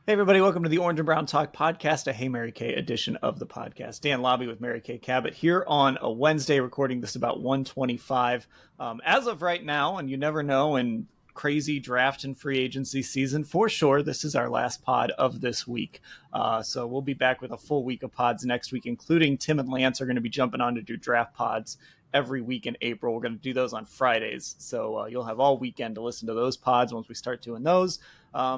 Hey, everybody, welcome to the Orange and Brown Talk podcast, a Hey Mary Kay edition of the podcast. Dan Lobby with Mary Kay Cabot here on a Wednesday, recording this about 1:25. As of right now, and you never know in crazy draft and free agency season, for sure, this is our last pod of this week. So we'll be back with a full week of pods next week, including Tim and Lance are going to be jumping on to do draft pods every week in April. We're going to do those on Fridays. So you'll have all weekend to listen to those pods once we start doing those.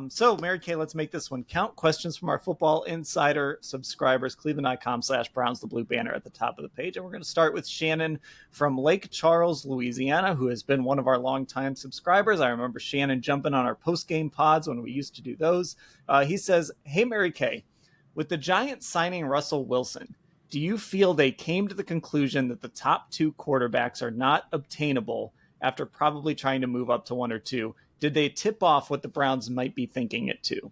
So Mary Kay, let's make this one count. Questions from our Football Insider subscribers, cleveland.com/Browns, the blue banner at the top of the page. And we're going to start with Shannon from Lake Charles, Louisiana, who has been one of our longtime subscribers. I remember Shannon jumping on our post-game pods when we used to do those. He says, hey, Mary Kay, with the Giants signing Russell Wilson, do you feel they came to the conclusion that the top two quarterbacks are not obtainable after probably trying to move up to one or two? Did they tip off what the Browns might be thinking it to?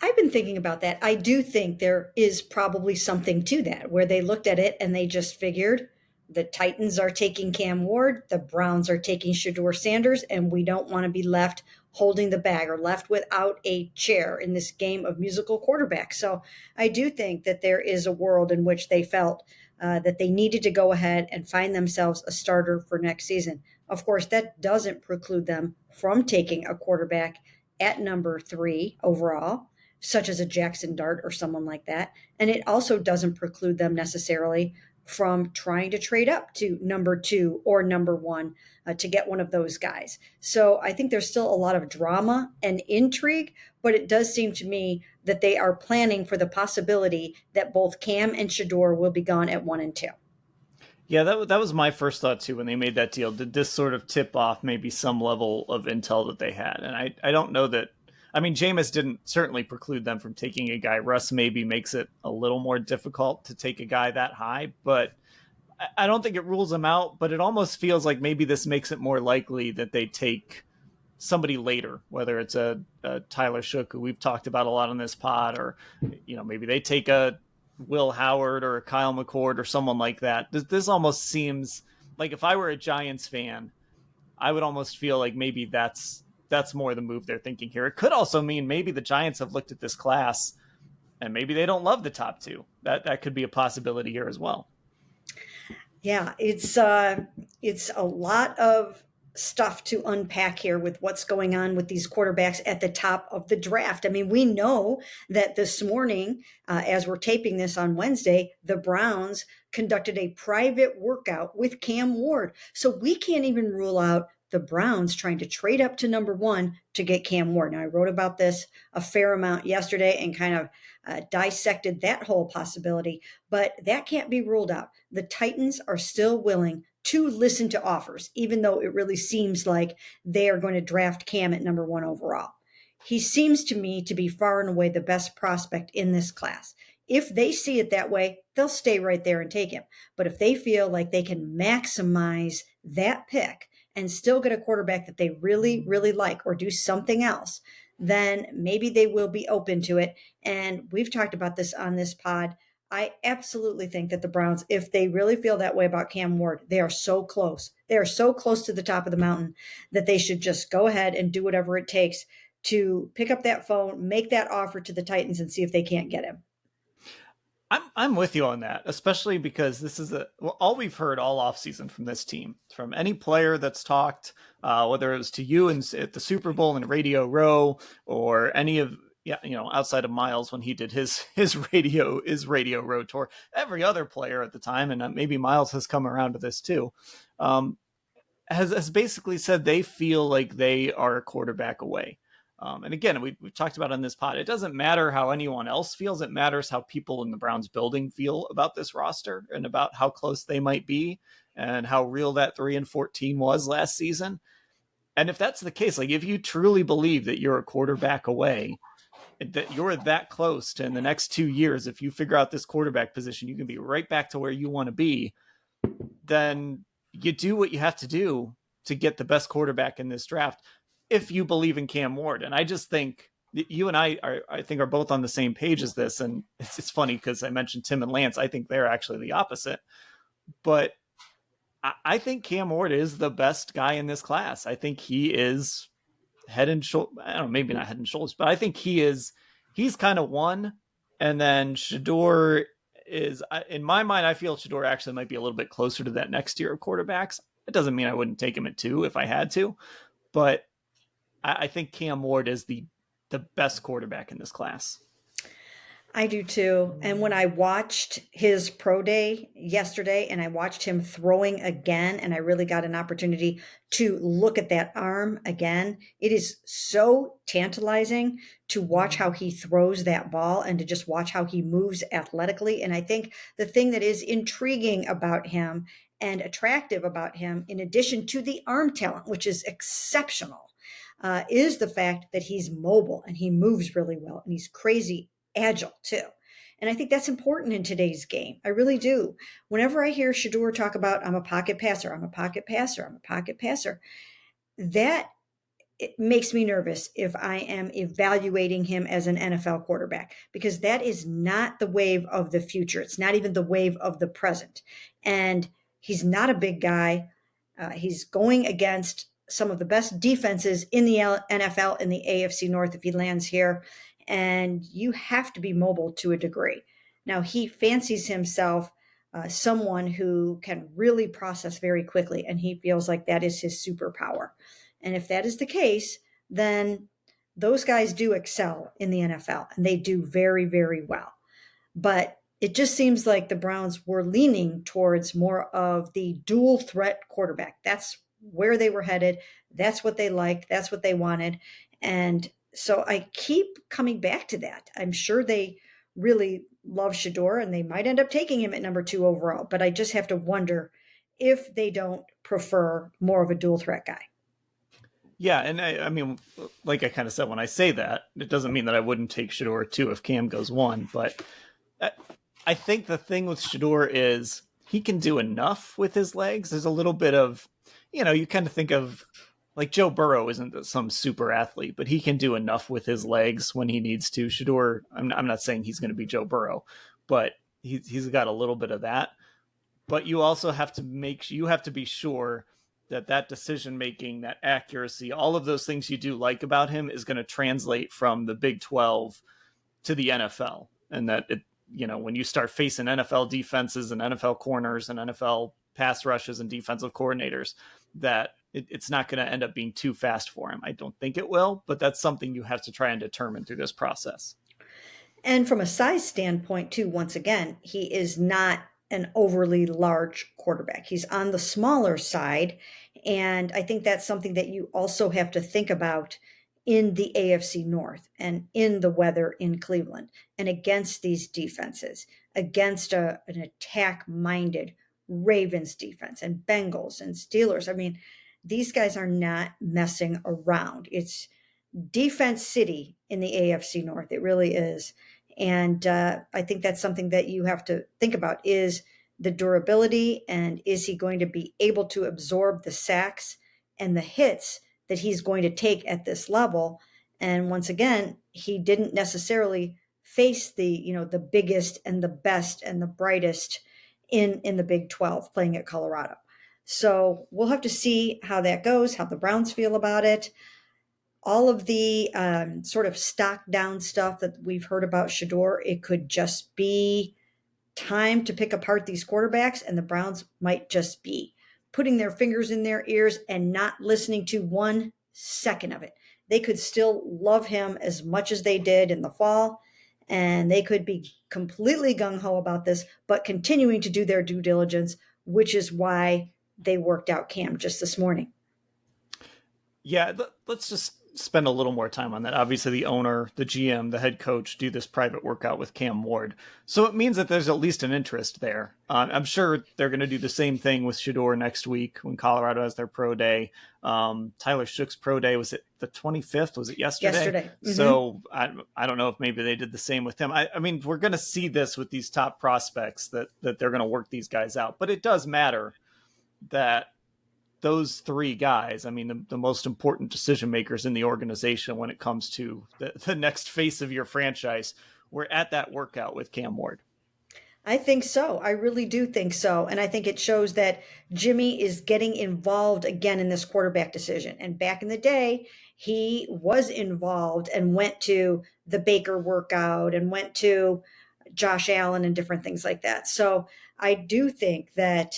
I've been thinking about that. I do think there is probably something to that, where they looked at it and they just figured the Titans are taking Cam Ward, the Browns are taking Shedeur Sanders, and we don't want to be left holding the bag or left without a chair in this game of musical quarterback. So I do think that there is a world in which they felt that they needed to go ahead and find themselves a starter for next season. Of course, that doesn't preclude them from taking a quarterback at number 3 overall, such as a Jackson Dart or someone like that. And it also doesn't preclude them necessarily from trying to trade up to number 2 or number 1 to get one of those guys. So I think there's still a lot of drama and intrigue, but it does seem to me that they are planning for the possibility that both Cam and Shedeur will be gone at 1 and 2. Yeah, that was my first thought too when they made that deal. Did this sort of tip off maybe some level of intel that they had? And I don't know that. I mean, Jameis didn't certainly preclude them from taking a guy. Russ maybe makes it a little more difficult to take a guy that high, but I don't think it rules them out. But it almost feels like maybe this makes it more likely that they take somebody later, whether it's a Tyler Shook, who we've talked about a lot on this pod, or maybe they take a Will Howard or a Kyle McCord or someone like that. This almost seems like if I were a Giants fan, I would almost feel like maybe that's more the move they're thinking here. It could also mean maybe the Giants have looked at this class and maybe they don't love the top two. That could be a possibility here as well. Yeah, it's a lot of stuff to unpack here with what's going on with these quarterbacks at the top of the draft. I mean, we know that this morning, as we're taping this on Wednesday, the Browns conducted a private workout with Cam Ward. So we can't even rule out the Browns trying to trade up to number 1 to get Cam Ward. Now, I wrote about this a fair amount yesterday and kind of dissected that whole possibility, but that can't be ruled out. The Titans are still willing to listen to offers, even though it really seems like they are going to draft Cam at number 1 overall. He seems to me to be far and away the best prospect in this class. If they see it that way, they'll stay right there and take him. But if they feel like they can maximize that pick and still get a quarterback that they really, really like or do something else, then maybe they will be open to it. And we've talked about this on this pod. I absolutely think that the Browns, if they really feel that way about Cam Ward, they are so close. They are so close to the top of the mountain that they should just go ahead and do whatever it takes to pick up that phone, make that offer to the Titans and see if they can't get him. I'm with you on that, especially because this is all we've heard all offseason from this team, from any player that's talked, whether it was to you at the Super Bowl in Radio Row or any of outside of Miles when he did his Radio Row tour, every other player at the time, and maybe Miles has come around to this too, has basically said they feel like they are a quarterback away. And again, we've talked about on this pod, it doesn't matter how anyone else feels. It matters how people in the Browns building feel about this roster and about how close they might be and how real that 3-14 was last season. And if that's the case, like if you truly believe that you're a quarterback away, that you're that close to in the next 2 years, if you figure out this quarterback position, you can be right back to where you want to be, then you do what you have to do to get the best quarterback in this draft if you believe in Cam Ward. And I just think you and I think are both on the same page as this. And it's funny because I mentioned Tim and Lance. I think they're actually the opposite. But I think Cam Ward is the best guy in this class. I think he is head and shoulder. I don't know, maybe not head and shoulders, but I think he's kind of one. And then Shador is, in my mind, I feel Shador actually might be a little bit closer to that next tier of quarterbacks. It doesn't mean I wouldn't take him at 2 if I had to, but I think Cam Ward is the best quarterback in this class. I do too. And when I watched his pro day yesterday and I watched him throwing again, and I really got an opportunity to look at that arm again, it is so tantalizing to watch how he throws that ball and to just watch how he moves athletically. And I think the thing that is intriguing about him and attractive about him, in addition to the arm talent, which is exceptional, is the fact that he's mobile and he moves really well and he's crazy agile too. And I think that's important in today's game. I really do. Whenever I hear Shador talk about, I'm a pocket passer, I'm a pocket passer, I'm a pocket passer, that it makes me nervous if I am evaluating him as an NFL quarterback, because that is not the wave of the future. It's not even the wave of the present. And he's not a big guy. He's going against some of the best defenses in the NFL in the AFC North if he lands here. And you have to be mobile to a degree. Now, he fancies himself someone who can really process very quickly, and he feels like that is his superpower. And if that is the case, then those guys do excel in the NFL and they do very, very well. But it just seems like the Browns were leaning towards more of the dual threat quarterback. That's where they were headed. That's what they liked. That's what they wanted. And so I keep coming back to that. I'm sure they really love Shador and they might end up taking him at number 2 overall. But I just have to wonder if they don't prefer more of a dual threat guy. Yeah, and I mean, like I kind of said, when I say that, it doesn't mean that I wouldn't take Shador 2 if Cam goes 1, but I think the thing with Shador is he can do enough with his legs. There's a little bit of, you kind of think of like Joe Burrow isn't some super athlete, but he can do enough with his legs when he needs to. Shador, I'm not saying he's going to be Joe Burrow, but he's got a little bit of that. But you also have to be sure that decision making, that accuracy, all of those things you do like about him is going to translate from the Big 12 to the NFL, and that when you start facing NFL defenses and NFL corners and NFL pass rushes and defensive coordinators, that it's not going to end up being too fast for him. I don't think it will, but that's something you have to try and determine through this process. And from a size standpoint, too, once again, he is not an overly large quarterback. He's on the smaller side. And I think that's something that you also have to think about in the AFC North and in the weather in Cleveland and against these defenses, against an attack minded Ravens defense and Bengals and Steelers. I mean, these guys are not messing around. It's defense city in the AFC North. It really is. And I think that's something that you have to think about is the durability, and is he going to be able to absorb the sacks and the hits that he's going to take at this level. And once again, he didn't necessarily face the biggest and the best and the brightest in the Big 12 playing at Colorado. So we'll have to see how that goes, how the Browns feel about it. All of the sort of stock down stuff that we've heard about Shador, it could just be time to pick apart these quarterbacks, and the Browns might just be putting their fingers in their ears and not listening to 1 second of it. They could still love him as much as they did in the fall, and they could be completely gung-ho about this, but continuing to do their due diligence, which is why they worked out Cam just this morning. Yeah, let's just spend a little more time on that. Obviously, the owner, the GM, the head coach do this private workout with Cam Ward. So it means that there's at least an interest there. I'm sure they're going to do the same thing with Shador next week when Colorado has their pro day. Tyler Shook's pro day, was it the 25th? Was it yesterday? Yesterday. Mm-hmm. So I don't know if maybe they did the same with him. I mean, we're going to see this with these top prospects that they're going to work these guys out. But it does matter that those 3 guys, I mean, the most important decision makers in the organization when it comes to the next face of your franchise, were at that workout with Cam Ward. I think so. I really do think so. And I think it shows that Jimmy is getting involved again in this quarterback decision. And back in the day, he was involved and went to the Baker workout and went to Josh Allen and different things like that. So I do think that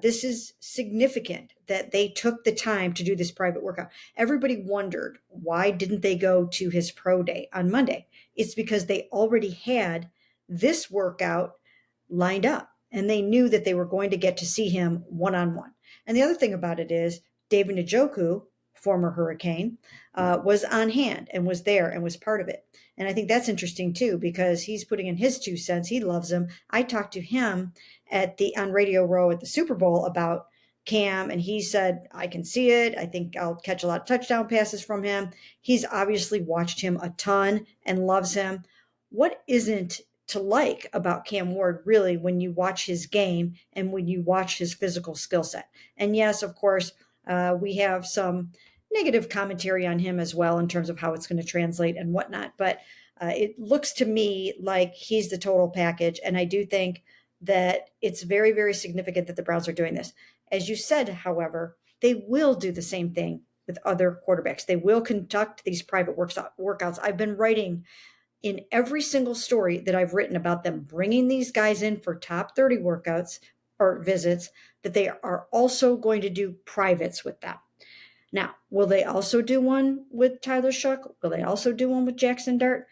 this is significant that they took the time to do this private workout. Everybody wondered, why didn't they go to his pro day on Monday? It's because they already had this workout lined up and they knew that they were going to get to see him one on one. And the other thing about it is, David Njoku, former Hurricane, was on hand and was there and was part of it. And I think that's interesting too, because he's putting in his 2 cents. He loves him. I talked to him on Radio Row at the Super Bowl about Cam, and he said, I can see it. I think I'll catch a lot of touchdown passes from him. He's obviously watched him a ton and loves him. What isn't to like about Cam Ward, really, when you watch his game and when you watch his physical skill set? And yes, of course, we have some negative commentary on him as well in terms of how it's going to translate and whatnot. But it looks to me like he's the total package. And I do think that it's very, very significant that the Browns are doing this. As you said, however, they will do the same thing with other quarterbacks. They will conduct these private workouts. I've been writing in every single story that I've written about them bringing these guys in for top 30 workouts or visits, that they are also going to do privates with them. Now, will they also do one with Tyler Shough? Will they also do one with Jackson Dart?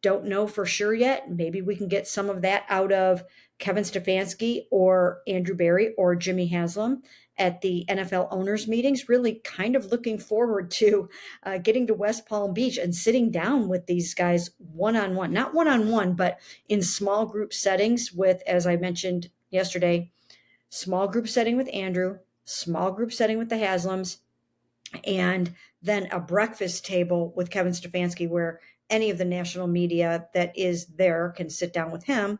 Don't know for sure yet. Maybe we can get some of that out of Kevin Stefanski or Andrew Berry or Jimmy Haslam at the NFL owners meetings. Really kind of looking forward to getting to West Palm Beach and sitting down with these guys one-on-one, not one-on-one, but in small group settings with, as I mentioned yesterday, small group setting with Andrew, small group setting with the Haslams, and then a breakfast table with Kevin Stefanski where any of the national media that is there can sit down with him.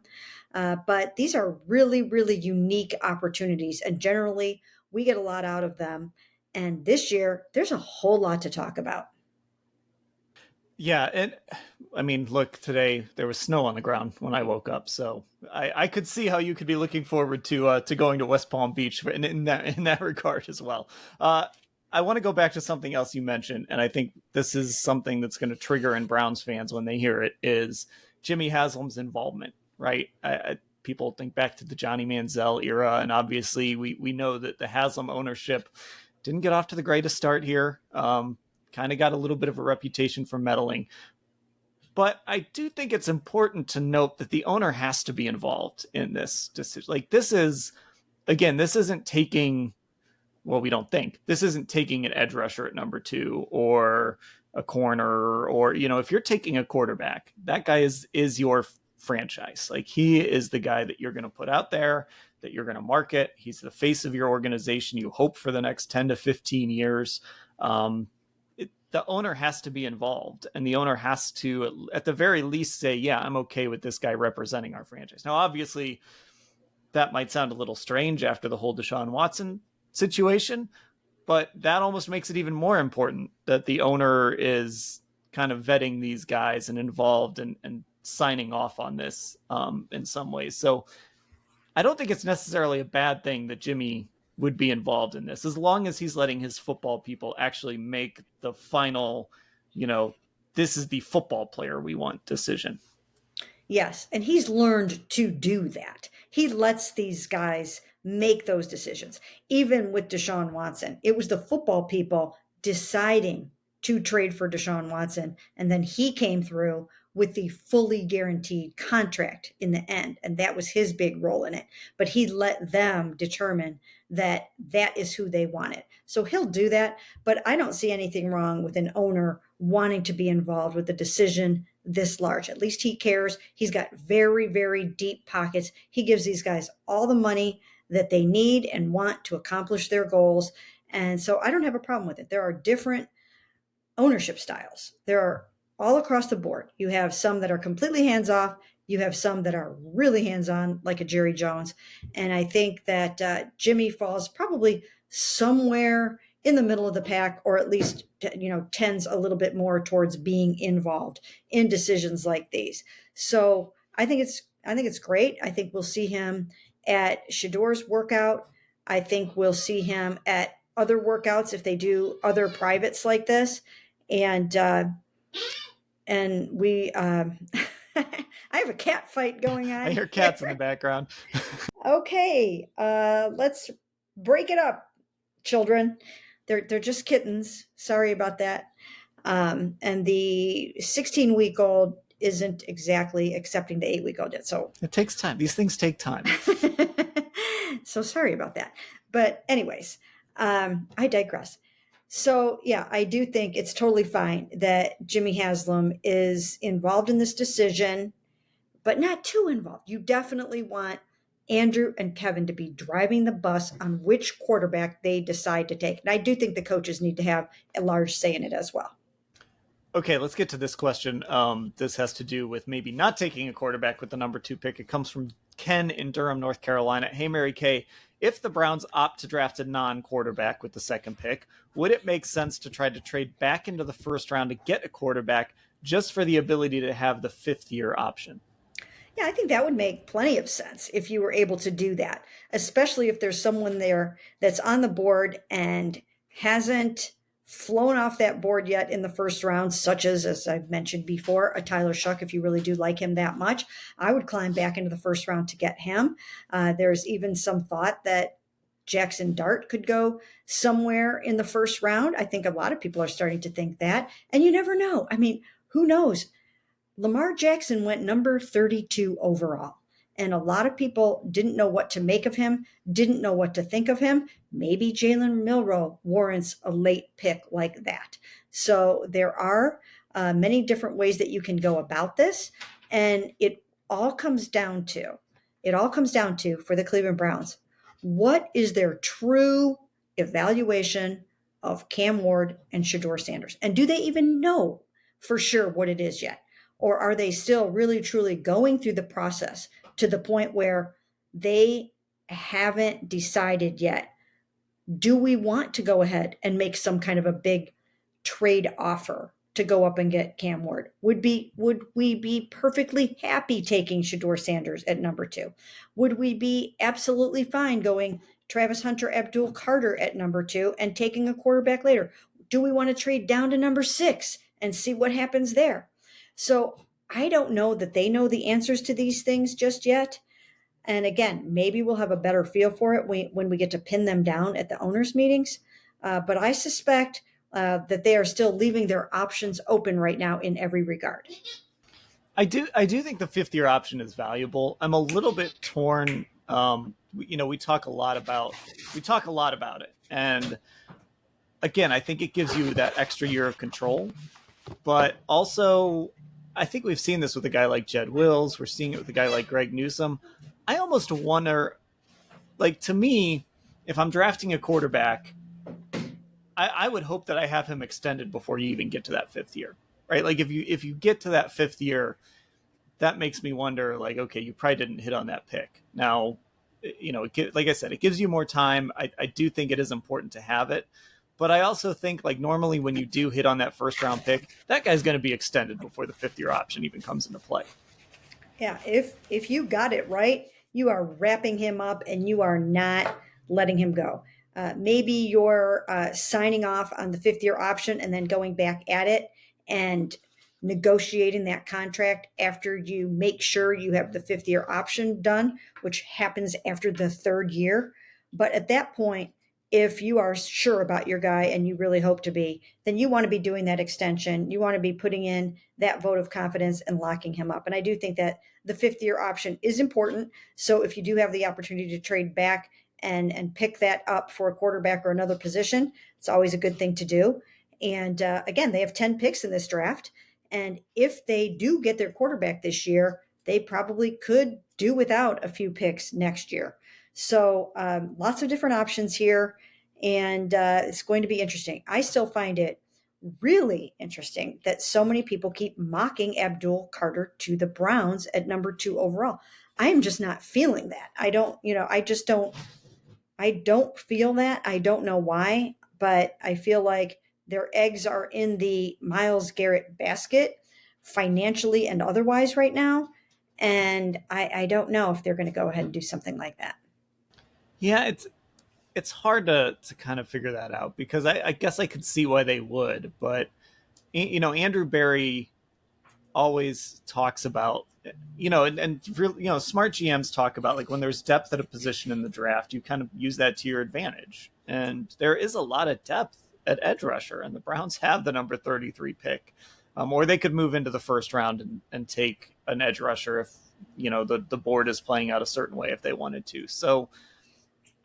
But these are really, really unique opportunities, and generally we get a lot out of them. And this year, there's a whole lot to talk about. Yeah, and I mean, look, today there was snow on the ground when I woke up, so I could see how you could be looking forward to going to West Palm Beach in that regard as well. I want to go back to something else you mentioned, and I think this is something that's going to trigger in Browns fans when they hear it, is Jimmy Haslam's involvement, right? People think back to the Johnny Manziel era, and obviously we know that the Haslam ownership didn't get off to the greatest start here. Kind of got a little bit of a reputation for meddling. But I do think it's important to note that the owner has to be involved in this decision. Like, this is, again, this isn't taking, well, we don't think this isn't taking an edge rusher at number 2 or a corner, or, if you're taking a quarterback, that guy is your franchise. Like, he is the guy that you're going to put out there, that you're going to market. He's the face of your organization. You hope for the next 10 to 15 years. The owner has to be involved, and the owner has to, at the very least, say, yeah, I'm okay with this guy representing our franchise. Now, obviously, that might sound a little strange after the whole Deshaun Watson situation, but that almost makes it even more important that the owner is kind of vetting these guys and involved and signing off on this in some ways. So I don't think it's necessarily a bad thing that Jimmy would be involved in this, as long as he's letting his football people actually make the final, this is the football player we want decision. Yes, and he's learned to do that. He lets these guys make those decisions. Even with Deshaun Watson, it was the football people deciding to trade for Deshaun Watson, and then he came through with the fully guaranteed contract in the end, and that was his big role in it. But he let them determine that that is who they wanted. So he'll do that, but I don't see anything wrong with an owner wanting to be involved with a decision this large. At least he cares. He's got very, very deep pockets. He gives these guys all the money that they need and want to accomplish their goals. And so I don't have a problem with it. There are different ownership styles. There are all across the board. You have some that are completely hands off. You have some that are really hands on, like a Jerry Jones. And I think that Jimmy falls probably somewhere in the middle of the pack, or at least tends a little bit more towards being involved in decisions like these. So I think it's great. I think we'll see him at Shador's workout. I think we'll see him at other workouts if they do other privates like this. And we I have a cat fight going I on hear cats in the here. background. Okay, let's break it up, children. They're just kittens. Sorry about that. And the 16-week-old isn't exactly accepting the 8-week-old yet. So It takes time. These things take time. so sorry about that. But anyways, I digress. So yeah, I do think it's totally fine that Jimmy Haslam is involved in this decision, but not too involved. You definitely want Andrew and Kevin to be driving the bus on which quarterback they decide to take. And I do think the coaches need to have a large say in it as well. Okay, let's get to this question. This has to do with maybe not taking a quarterback with the number 2 pick. It comes from Ken in Durham, North Carolina. Hey, Mary Kay, if the Browns opt to draft a non-quarterback with the 2nd pick, would it make sense to try to trade back into the 1st round to get a quarterback just for the ability to have the 5th-year option? Yeah, I think that would make plenty of sense if you were able to do that, especially if there's someone there that's on the board and hasn't flown off that board yet in the 1st round, such as I've mentioned before, a Tyler Shuck. If you really do like him that much, I would climb back into the 1st round to get him. There's even some thought that Jackson Dart could go somewhere in the 1st round. I think a lot of people are starting to think that, and you never know. I mean, who knows? Lamar Jackson went number 32 overall. And a lot of people didn't know what to make of him, didn't know what to think of him. Maybe Jalen Milroe warrants a late pick like that. So there are many different ways that you can go about this. And all comes down to, for the Cleveland Browns, what is their true evaluation of Cam Ward and Shedeur Sanders? And do they even know for sure what it is yet? Or are they still really truly going through the process to the point where they haven't decided yet? Do we want to go ahead and make some kind of a big trade offer to go up and get Cam Ward? Would we be perfectly happy taking Shedeur Sanders at number 2? Would we be absolutely fine going Travis Hunter, Abdul Carter at number 2 and taking a quarterback later? Do we want to trade down to number 6 and see what happens there? So I don't know that they know the answers to these things just yet. And again, maybe we'll have a better feel for it when we get to pin them down at the owners' meetings. But I suspect that they are still leaving their options open right now in every regard. I do think the 5th-year option is valuable. I'm a little bit torn. We talk a lot about it, and again, I think it gives you that extra year of control. But also, I think we've seen this with a guy like Jed Wills. We're seeing it with a guy like Greg Newsome. I almost wonder, like, to me, if I'm drafting a quarterback, I would hope that I have him extended before you even get to that 5th year, right? Like, if you get to that 5th year, that makes me wonder, like, okay, you probably didn't hit on that pick. Now, like I said, it gives you more time. I do think it is important to have it. But I also think, like, normally when you do hit on that 1st round pick, that guy's going to be extended before the 5th-year option even comes into play. Yeah, if you got it right, you are wrapping him up and you are not letting him go. Maybe you're signing off on the 5th-year option and then going back at it and negotiating that contract after you make sure you have the 5th-year option done, which happens after the 3rd year. But at that point, if you are sure about your guy and you really hope to be, then you want to be doing that extension. You want to be putting in that vote of confidence and locking him up. And I do think that the 5th-year option is important. So if you do have the opportunity to trade back and pick that up for a quarterback or another position, it's always a good thing to do. And again, they have 10 picks in this draft. And if they do get their quarterback this year, they probably could do without a few picks next year. So lots of different options here, and it's going to be interesting. I still find it really interesting that so many people keep mocking Abdul Carter to the Browns at number 2 overall. I am just not feeling that. I don't feel that. I don't know why, but I feel like their eggs are in the Myles Garrett basket financially and otherwise right now. And I don't know if they're going to go ahead and do something like that. Yeah, it's hard to kind of figure that out because I guess I could see why they would, but Andrew Barry always talks about, and really, smart GMs talk about like when there's depth at a position in the draft, you kind of use that to your advantage. And there is a lot of depth at edge rusher, and the Browns have the number 33 pick. Or they could move into the first round and take an edge rusher if, the board is playing out a certain way if they wanted to. So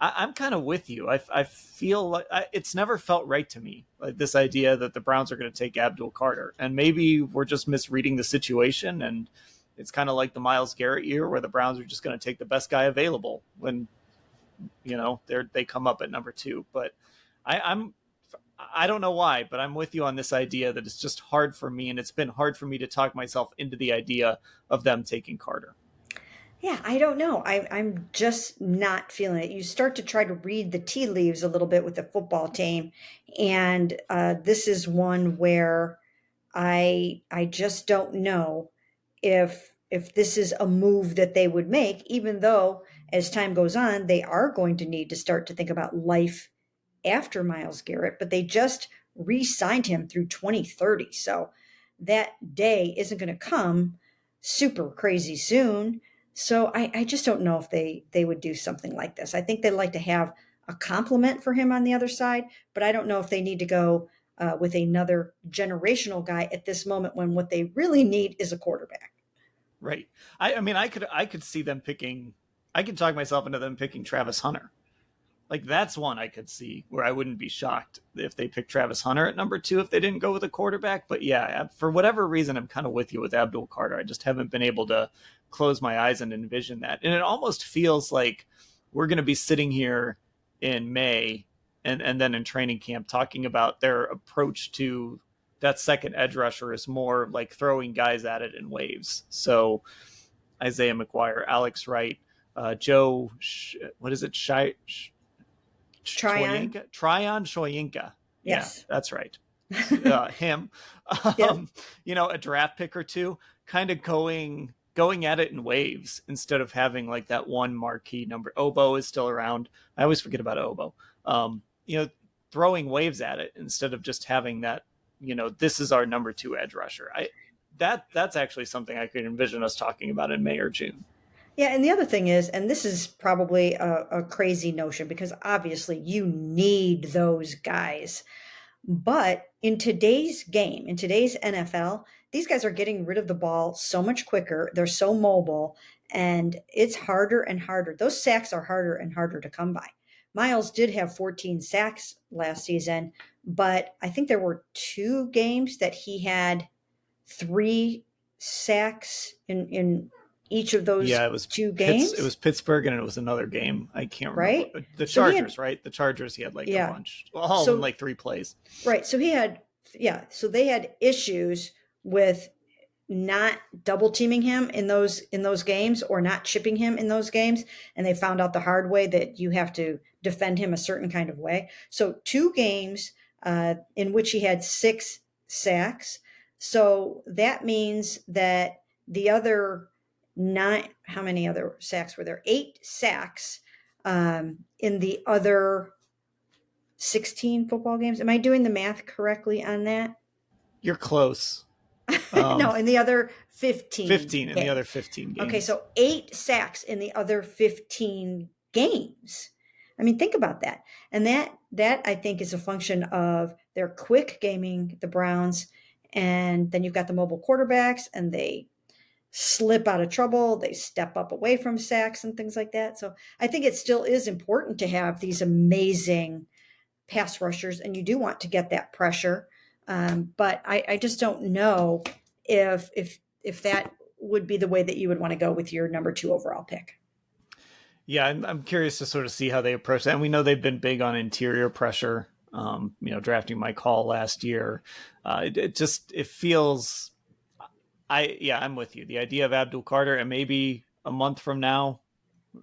I'm kind of with you. I feel like it's never felt right to me, like this idea that the Browns are going to take Abdul Carter, and maybe we're just misreading the situation. And it's kind of like the Myles Garrett year where the Browns are just going to take the best guy available when they come up at number 2. But I don't know why, but I'm with you on this idea that it's just hard for me, and it's been hard for me to talk myself into the idea of them taking Carter. Yeah, I don't know. I'm just not feeling it. You start to try to read the tea leaves a little bit with the football team, and this is one where I just don't know if this is a move that they would make, even though as time goes on, they are going to need to start to think about life after Myles Garrett, but they just re-signed him through 2030. So that day isn't going to come super crazy soon. So I just don't know if they would do something like this. I think they'd like to have a compliment for him on the other side, but I don't know if they need to go with another generational guy at this moment when what they really need is a quarterback. Right. I mean, I could see them picking. I could talk myself into them picking Travis Hunter. Like that's one I could see where I wouldn't be shocked if they picked Travis Hunter at number 2 if they didn't go with a quarterback. But yeah, for whatever reason, I'm kind of with you with Abdul Carter. I just haven't been able to close my eyes and envision that. And it almost feels like we're going to be sitting here in May and then in training camp talking about their approach to that second edge rusher is more like throwing guys at it in waves. So Isaiah McGuire, Alex Wright, Joe, what is it? Tryon? Tryon Shoyinka. Yeah, Yes. that's right. Him. Yep. Um, a draft pick or two, kind of going at it in waves instead of having like that one marquee number. Obo is still around. I always forget about Obo. Throwing waves at it instead of just having that. This is our number 2 edge rusher. That's actually something I could envision us talking about in May or June. Yeah, and the other thing is, and this is probably a crazy notion because obviously you need those guys. But in today's game, in today's NFL, these guys are getting rid of the ball so much quicker. They're so mobile, and it's harder and harder. Those sacks are harder and harder to come by. Miles did have 14 sacks last season, but I think there were 2 games that he had 3 sacks in each of those Yeah, it was 2 games, Pittsburgh, and it was another game. I can't remember. right? The So he had, Chargers, right? The Chargers. He had like a yeah. bunch, all in So like 3 plays. right. So he had, yeah. So they had issues with not double teaming him in those games or not chipping him in those games, and they found out the hard way that you have to defend him a certain kind of way. So 2 games in which he had 6 sacks. So that means that the other 9, how many other sacks were there? 8 sacks in the other 16 football games. Am I doing the math correctly on that? You're close. No, in the other 15 15 in the other games. 15 Okay, games. so 8 sacks in the other 15 games. I mean, think about that. And that I think is a function of their quick gaming, the Browns, and then you've got the mobile quarterbacks, and they slip out of trouble. They step up away from sacks and things like that. So I think it still is important to have these amazing pass rushers, and you do want to get that pressure. But I just don't know if that would be the way that you would want to go with your number 2 overall pick. Yeah, I'm curious to sort of see how they approach that. And we know they've been big on interior pressure. Drafting Mike Hall last year, it feels. I'm with you. The idea of Abdul Carter, and maybe a month from now,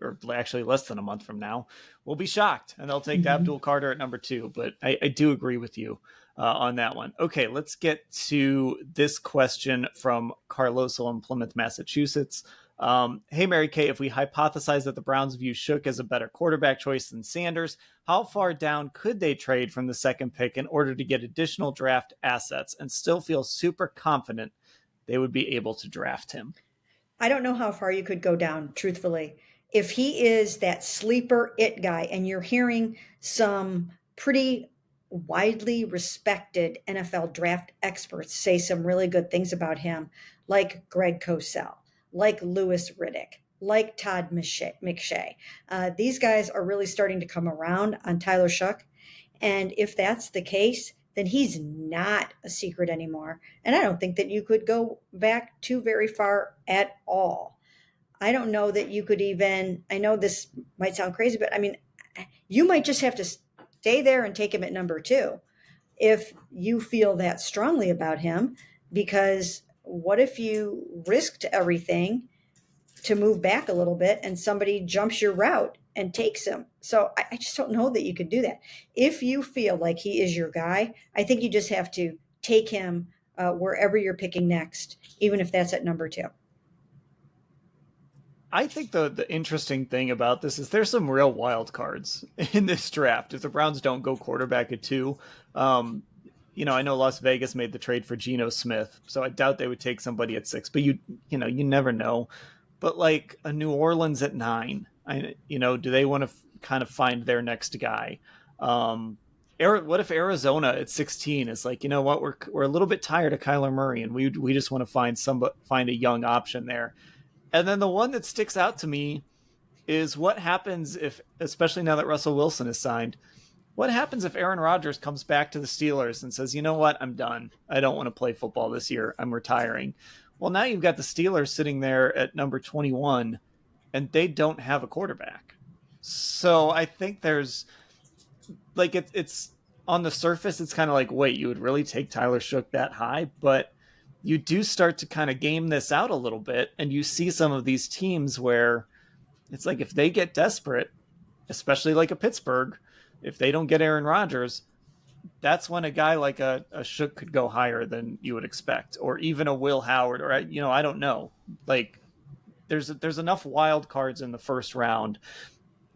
or actually less than a month from now, we'll be shocked and they'll take Mm-hmm. Abdul Carter at number 2. But I do agree with you on that one. Okay, let's get to this question from Carlos in Plymouth, Massachusetts. Hey, Mary Kay, if we hypothesize that the Browns view Shook as a better quarterback choice than Sanders, how far down could they trade from the second pick in order to get additional draft assets and still feel super confident they would be able to draft him? I don't know how far you could go down, truthfully. If he is that sleeper it guy, and you're hearing some pretty widely respected NFL draft experts say some really good things about him, like Greg Cosell, like Lewis Riddick, like Todd McShay. These guys are really starting to come around on Tyler Shook. And if that's the case, then he's not a secret anymore. And I don't think that you could go back too very far at all. I don't know that you could even, I know this might sound crazy, but I mean, you might just have to stay there and take him at number two if you feel that strongly about him. Because what if you risked everything to move back a little bit and somebody jumps your route and takes him? So I just don't know that you could do that. If you feel like he is your guy, I think you just have to take him wherever you're picking next, even if that's at number two. I think the interesting thing about this is there's some real wild cards in this draft. If the Browns don't go quarterback at two, um, I know Las Vegas made the trade for Geno Smith, so I doubt they would take somebody at six. But you never know. But like a New Orleans at nine, do they want to kind of find their next guy? What if Arizona at 16 is like, you know what, we're a little bit tired of Kyler Murray, and we just want to find a young option there. And then the one that sticks out to me is what happens if, especially now that Russell Wilson is signed, what happens if Aaron Rodgers comes back to the Steelers and says, you know what, I'm done. I don't want to play football this year. I'm retiring. Well, now you've got the Steelers sitting there at number 21, and they don't have a quarterback. So I think there's like it's on the surface, it's kind of like, wait, you would really take Tyler Shook that high? But you do start to kind of game this out a little bit, and you see some of these teams where it's like if they get desperate, especially like a Pittsburgh, if they don't get Aaron Rodgers, that's when a guy like a Shook could go higher than you would expect, or even a Will Howard, or I don't know. Like there's enough wild cards in the first round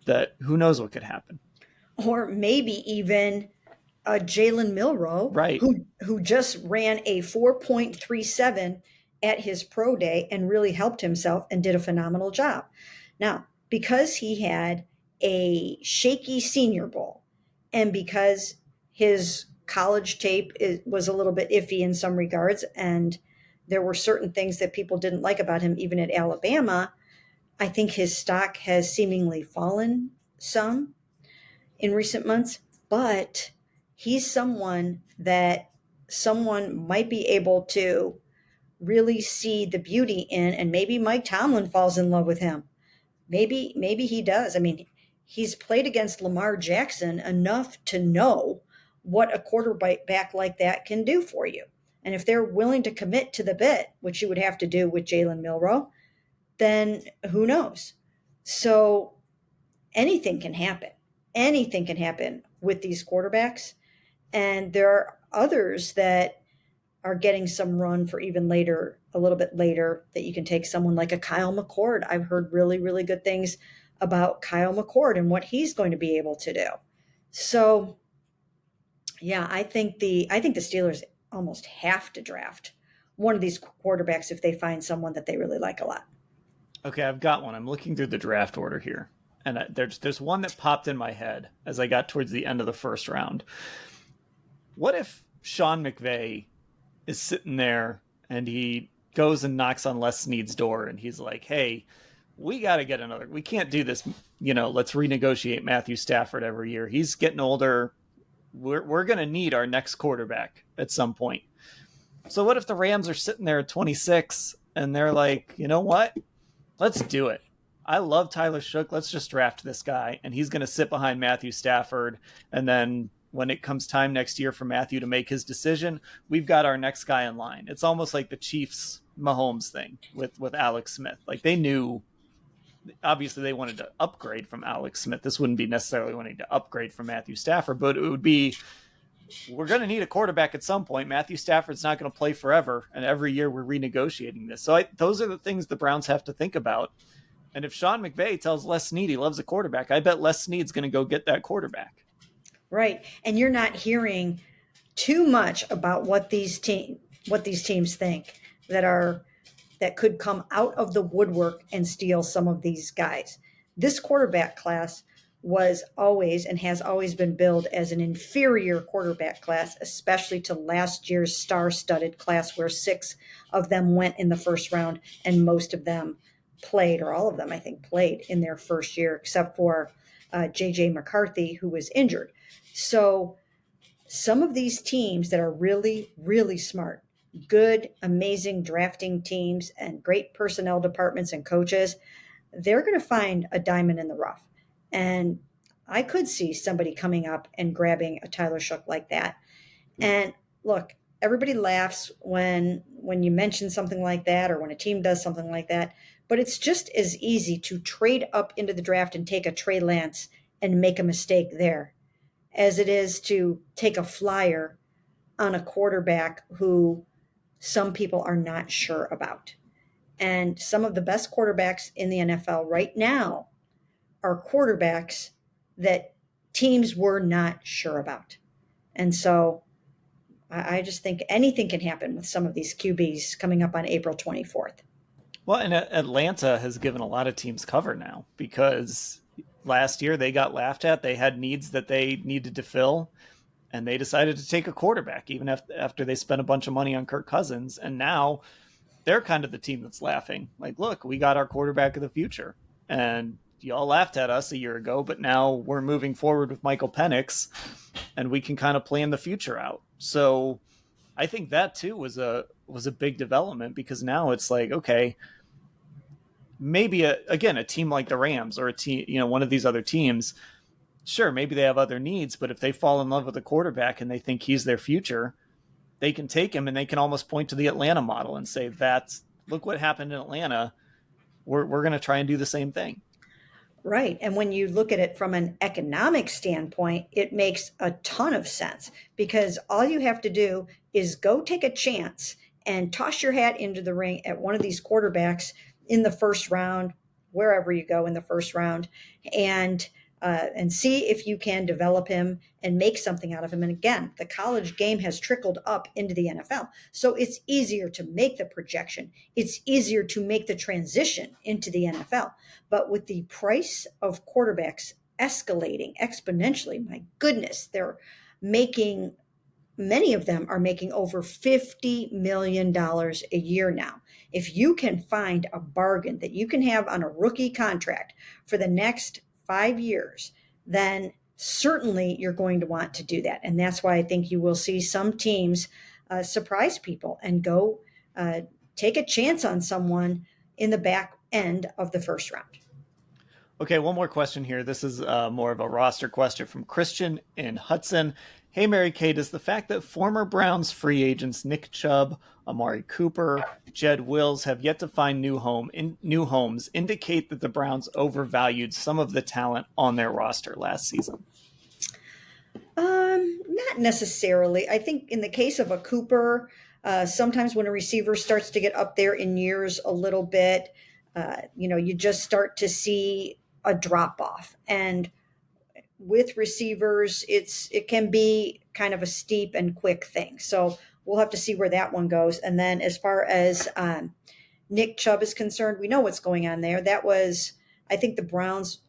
that who knows what could happen. Or maybe even Jalen Milrow, Right. who just ran a 4.37 at his pro day and really helped himself and did a phenomenal job. Now, because he had a shaky Senior Bowl, and because his college tape was a little bit iffy in some regards, and there were certain things that people didn't like about him, even at Alabama, I think his stock has seemingly fallen some in recent months, but he's someone that someone might be able to really see the beauty in, and maybe Mike Tomlin falls in love with him. Maybe he does. I mean, he's played against Lamar Jackson enough to know what a quarterback like that can do for you. And if they're willing to commit to the bit, which you would have to do with Jalen Milrow, then who knows? So anything can happen. Anything can happen with these quarterbacks. And there are others that are getting some run for even later, a little bit later, that you can take someone like a Kyle McCord. I've heard really, really good things about Kyle McCord and what he's going to be able to do. So yeah, I think the Steelers almost have to draft one of these quarterbacks if they find someone that they really like a lot. Okay, I've got one. I'm looking through the draft order here, and there's one that popped in my head as I got towards the end of the first round. What if Sean McVay is sitting there and he goes and knocks on Les Snead's door and he's like, "Hey, we got to get another. We can't do this. Let's renegotiate Matthew Stafford every year. He's getting older. We're going to need our next quarterback at some point." So what if the Rams are sitting there at 26 and they're like, "You know what? Let's do it. I love Tyler Shook. Let's just draft this guy, and he's going to sit behind Matthew Stafford. And then when it comes time next year for Matthew to make his decision, we've got our next guy in line." It's almost like the Chiefs Mahomes thing with Alex Smith. Like they knew, obviously they wanted to upgrade from Alex Smith. This wouldn't be necessarily wanting to upgrade from Matthew Stafford, but it would be we're going to need a quarterback at some point. Matthew Stafford's not going to play forever, and every year we're renegotiating this. So those are the things the Browns have to think about. And if Sean McVay tells Les Snead he loves a quarterback, I bet Les Snead's going to go get that quarterback. Right. And you're not hearing too much about what these teams think that could come out of the woodwork and steal some of these guys. This quarterback class was always and has always been billed as an inferior quarterback class, especially to last year's star-studded class where 6 of them went in the first round and most of them played, or all of them, I think, played in their first year, except for J.J. McCarthy, who was injured. So some of these teams that are really, really smart, good, amazing drafting teams and great personnel departments and coaches, they're going to find a diamond in the rough. And I could see somebody coming up and grabbing a Tyler Shough like that. And look, everybody laughs when you mention something like that or when a team does something like that, but it's just as easy to trade up into the draft and take a Trey Lance and make a mistake there as it is to take a flyer on a quarterback who some people are not sure about. And some of the best quarterbacks in the NFL right now are quarterbacks that teams were not sure about. And so I just think anything can happen with some of these QBs coming up on April 24th. Well, and Atlanta has given a lot of teams cover now because last year they got laughed at. They had needs that they needed to fill, and they decided to take a quarterback even after they spent a bunch of money on Kirk Cousins. And now they're kind of the team that's laughing. Like, look, we got our quarterback of the future. And y'all laughed at us a year ago, but now we're moving forward with Michael Penix, and we can kind of plan the future out. So I think that too was a big development because now it's like, okay, maybe a team like the Rams or a team, one of these other teams, sure, maybe they have other needs, but if they fall in love with a quarterback and they think he's their future, they can take him and they can almost point to the Atlanta model and say, look what happened in Atlanta. We're going to try and do the same thing. Right. And when you look at it from an economic standpoint, it makes a ton of sense because all you have to do is go take a chance and toss your hat into the ring at one of these quarterbacks in the first round, wherever you go in the first round, and see if you can develop him and make something out of him. And again, the college game has trickled up into the NFL. So it's easier to make the projection. It's easier to make the transition into the NFL. But with the price of quarterbacks escalating exponentially, my goodness, many of them are making over $50 million a year now. If you can find a bargain that you can have on a rookie contract for the next 5 years, then certainly you're going to want to do that. And that's why I think you will see some teams surprise people and go take a chance on someone in the back end of the first round. Okay, one more question here. This is more of a roster question from Christian in Hudson. Hey, Mary Kay, does the fact that former Browns free agents Nick Chubb, Amari Cooper, Jed Wills have yet to find new homes indicate that the Browns overvalued some of the talent on their roster last season? Not necessarily. I think in the case of a Cooper, sometimes when a receiver starts to get up there in years a little bit, you just start to see a drop off. And with receivers, it can be kind of a steep and quick thing. So we'll have to see where that one goes. And then as far as Nick Chubb is concerned, we know what's going on there. I think the Browns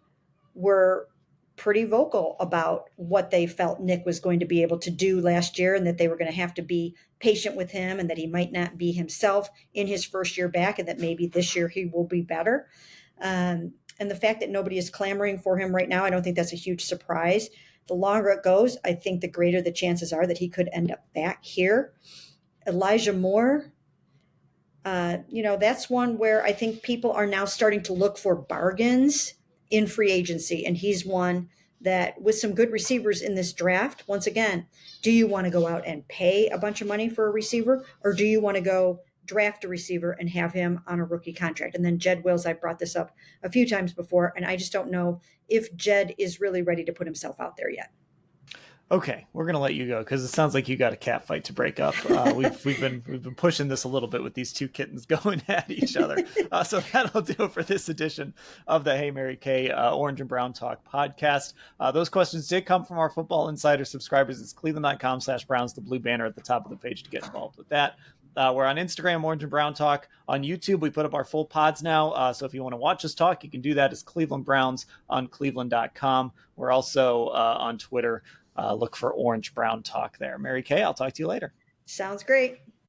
were pretty vocal about what they felt Nick was going to be able to do last year and that they were going to have to be patient with him and that he might not be himself in his first year back and that maybe this year he will be better. And the fact that nobody is clamoring for him right now, I don't think that's a huge surprise. The longer it goes, I think the greater the chances are that he could end up back here. Elijah Moore, that's one where I think people are now starting to look for bargains in free agency. And he's one that with some good receivers in this draft, once again, do you want to go out and pay a bunch of money for a receiver or do you want to go draft a receiver and have him on a rookie contract? And then Jed Wills, I brought this up a few times before, and I just don't know if Jed is really ready to put himself out there yet. Okay, we're gonna let you go because it sounds like you got a cat fight to break up. We've been pushing this a little bit with these two kittens going at each other. So that'll do it for this edition of the Hey Mary Kay Orange and Brown Talk podcast. Those questions did come from our Football Insider subscribers. It's cleveland.com/Browns, the blue banner at the top of the page to get involved with that. We're on Instagram, Orange and Brown Talk. On YouTube, we put up our full pods now. So if you want to watch us talk, you can do that as Cleveland Browns on cleveland.com. We're also on Twitter. Look for Orange Brown Talk there. Mary Kay, I'll talk to you later. Sounds great.